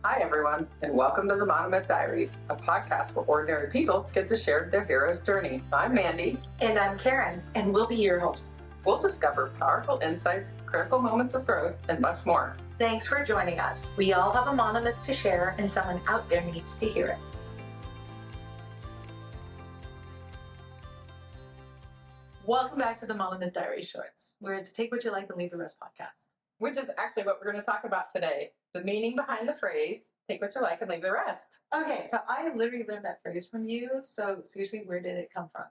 Hi, everyone, and welcome to the Monomyth Diaries, a podcast where ordinary people get to share their hero's journey. I'm Mandy. And I'm Karen, and we'll be your hosts. We'll discover powerful insights, critical moments of growth, and much more. Thanks for joining us. We all have a monomyth to share, and someone out there needs to hear it. Welcome back to the Monomyth Diaries Shorts. We're to take what you like and leave the rest podcast. Which is actually what we're going to talk about today. The meaning behind the phrase, take what you like and leave the rest. Okay, so I literally learned that phrase from you. So seriously, where did it come from?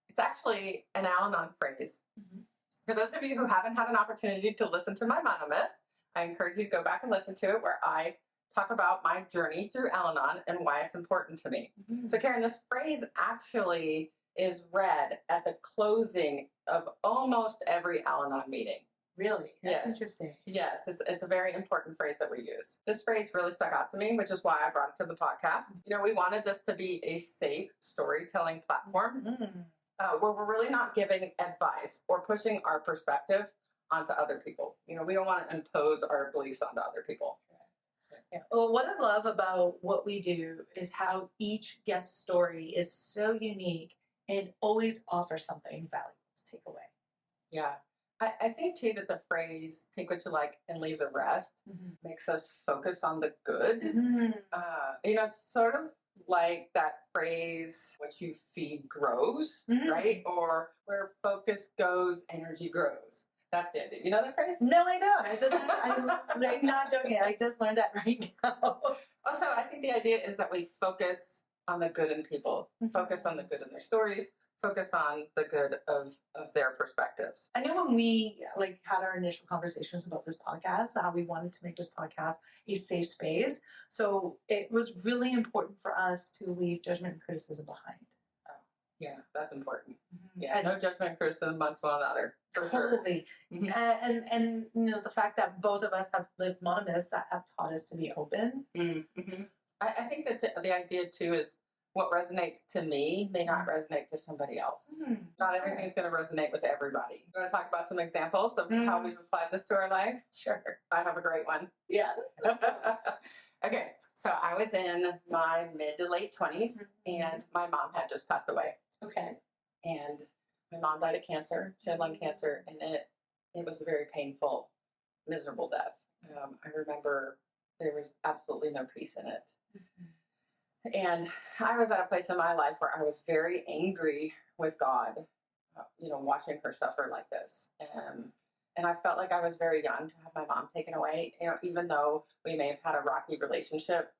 It's actually an Al-Anon phrase. Mm-hmm. For those of you who haven't had an opportunity to listen to my Monomyth, I encourage you to go back and listen to it, where I talk about my journey through Al-Anon and why it's important to me. Mm-hmm. So Karen, this phrase actually is read at the closing of almost every Al-Anon meeting. Really? That's interesting. Yes, it's a very important phrase that we use. This phrase really stuck out to me, which is why I brought it to the podcast. You know, we wanted this to be a safe storytelling platform where we're really not giving advice or pushing our perspective onto other people. You know, we don't want to impose our beliefs onto other people. Yeah. Well, what I love about what we do is how each guest story is so unique and always offers something valuable to take away. Yeah. I think, too, that the phrase, take what you like and leave the rest, makes us focus on the good. You know, it's sort of like that phrase, what you feed grows, right? Or where focus goes, energy grows. That's it. You know that phrase? No, I don't. I'm not joking. I just learned that right now. Also, I think the idea is that we focus on the good in people, focus on the good in their stories, focus on the good of their perspectives. I know when we had our initial conversations about this podcast, we wanted to make this podcast a safe space. So it was really important for us to leave judgment and criticism behind. Yeah, that's important. Yeah, no judgment and criticism amongst one another. Totally. Sure. And you know, the fact that both of us have lived monomyths that have taught us to be open. I think that the idea too is what resonates to me may not resonate to somebody else. Not everything is going to resonate with everybody. You want to talk about some examples of how we've applied this to our life? Sure. I have a great one. Yeah. Okay, so I was in my mid to late 20s, and my mom had just passed away. Okay. And my mom died of cancer. She had lung cancer, and it was a very painful, miserable death. I remember there was absolutely no peace in it. And I was at a place in my life where I was very angry with God, you know, watching her suffer like this. And I felt like I was very young to have my mom taken away. You know, even though we may have had a rocky relationship,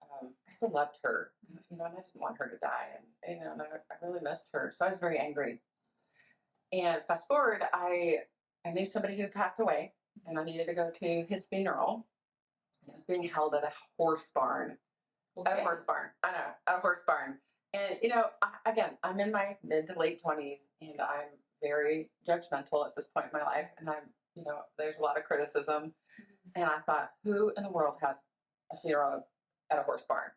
I still loved her, you know, and I didn't want her to die. And, you know, and I really missed her. So I was very angry. And fast forward, I knew somebody who passed away, and I needed to go to his funeral. And it was being held at a horse barn. Okay. A horse barn. I know, a horse barn. And, you know, again, I'm in my mid to late 20s, and I'm very judgmental at this point in my life. And you know, there's a lot of criticism. And I thought, who in the world has a funeral at a horse barn?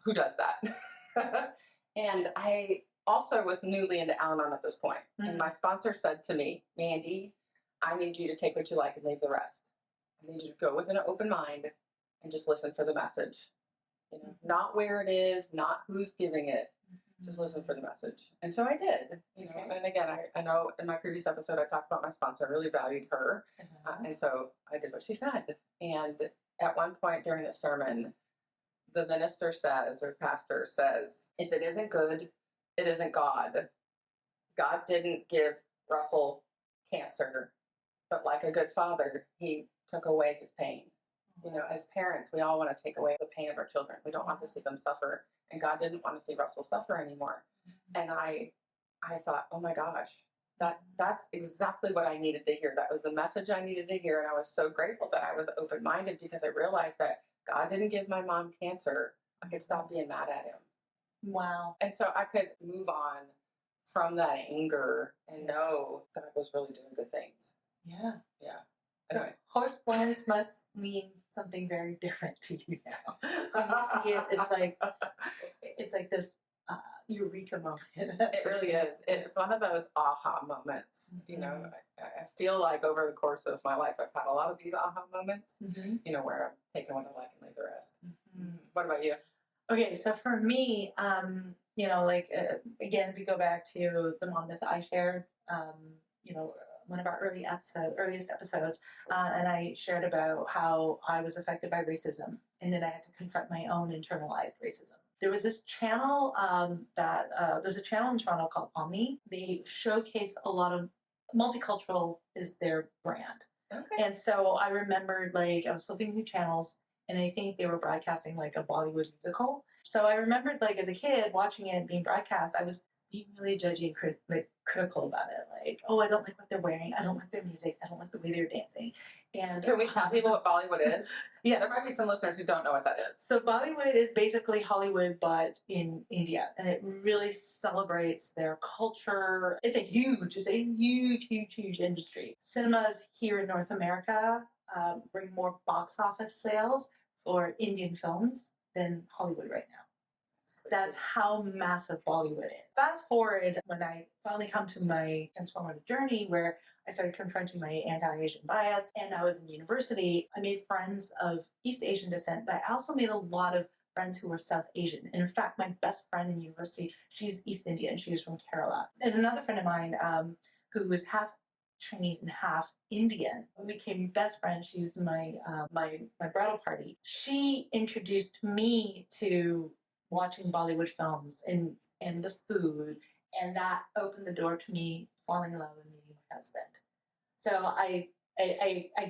Who does that? And I also was newly into Al-Anon at this point. And my sponsor said to me, Mandy, I need you to take what you like and leave the rest. I need you to go with an open mind and just listen for the message. You know, not where it is, not who's giving it. Just listen for the message. And so I did. You know, and again, I know in my previous episode I talked about my sponsor. I really valued her, and so I did what she said. And at one point during the sermon, the minister says, or pastor says, if it isn't good, it isn't God. God didn't give Russell cancer, but like a good father, he took away his pain. You know, as parents, we all want to take away the pain of our children. We don't want to see them suffer. And God didn't want to see Russell suffer anymore. And I thought, oh my gosh, that's exactly what I needed to hear. That was the message I needed to hear. And I was so grateful that I was open-minded, because I realized that God didn't give my mom cancer. I could stop being mad at him. Wow. And so I could move on from that anger and know God was really doing good things. Yeah. Yeah. Anyway. So horse barns must mean something very different to you now. When you see it, it's like this eureka moment. It really is. It's one of those aha moments. You know, I feel like over the course of my life, I've had a lot of these aha moments, you know, where I'm taking what I like and leave the rest. What about you? Okay, so for me, you know, like again, we go back to the Monomyth I shared, you know, one of our earliest episodes, and I shared about how I was affected by racism, and then I had to confront my own internalized racism. There was this channel there's a channel in Toronto called Omni. They showcase a lot of multicultural is their brand. Okay. And so I remembered like I was flipping through channels and I think they were broadcasting like a Bollywood musical. So I remembered like as a kid watching it being broadcast, I was being really judgy and critical about it. Like, oh, I don't like what they're wearing. I don't like their music. I don't like the way they're dancing. And Can we tell people what Bollywood is? Yes. There might be some listeners who don't know what that is. So Bollywood is basically Hollywood, but in India, and it really celebrates their culture. It's a huge industry. Cinemas here in North America bring more box office sales for Indian films than Hollywood right now. That's how massive Bollywood is. Fast forward when I finally come to my transformative journey where I started confronting my anti-Asian bias and I was in university, I made friends of East Asian descent, but I also made a lot of friends who were South Asian. And in fact, my best friend in university, she's East Indian. She was from Kerala. And another friend of mine who was half Chinese and half Indian. We became best friends. She was my bridal party. She introduced me to watching Bollywood films and the food, and that opened the door to me falling in love and meeting my husband. So I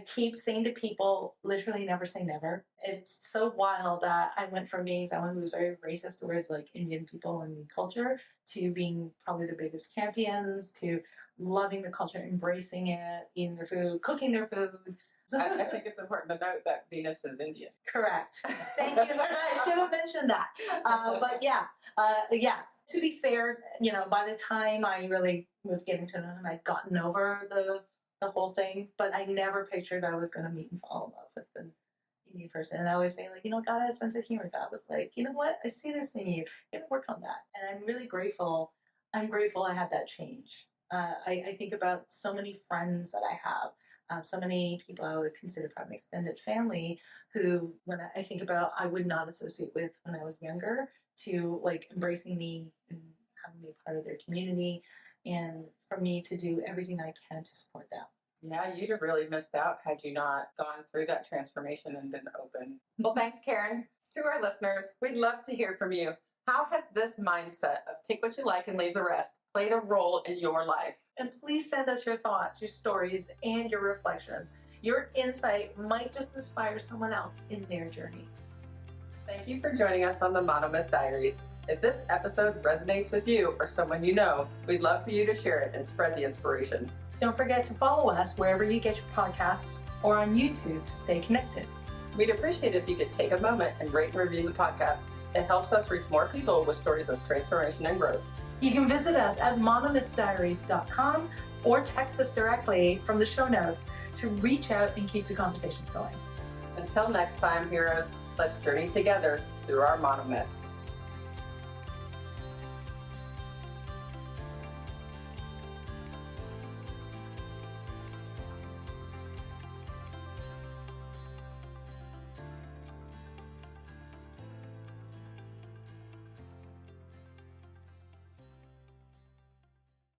keep saying to people, literally never say never. It's so wild that I went from being someone who was very racist towards like Indian people and culture to being probably the biggest champions, to loving the culture, embracing it, eating their food, cooking their food. I think it's important to note that Venus is Indian. Correct. Thank you. I should have mentioned that. But yeah, yes. To be fair, you know, by the time I really was getting to know him, I'd gotten over the whole thing. But I never pictured I was going to meet and fall in love with an Indian person. And I always say, like, you know, God has a sense of humor. God was like, you know what? I see this in you. You gotta work on that. And I'm really grateful. I'm grateful I had that change. I think about so many friends that I have. So many people I would consider part of my extended family who, when I think about, I would not associate with when I was younger, to like embracing me and having me a part of their community, and for me to do everything I can to support them. Yeah, you'd have really missed out had you not gone through that transformation and been open. Well, thanks, Karen. To our listeners, we'd love to hear from you. How has this mindset of take what you like and leave the rest played a role in your life? And please send us your thoughts, your stories, and your reflections. Your insight might just inspire someone else in their journey. Thank you for joining us on the Monomyth Diaries. If this episode resonates with you or someone you know, we'd love for you to share it and spread the inspiration. Don't forget to follow us wherever you get your podcasts or on YouTube to stay connected. We'd appreciate it if you could take a moment and rate and review the podcast. It helps us reach more people with stories of transformation and growth. You can visit us at monomythdiaries.com or text us directly from the show notes to reach out and keep the conversations going. Until next time, heroes, let's journey together through our monomyths.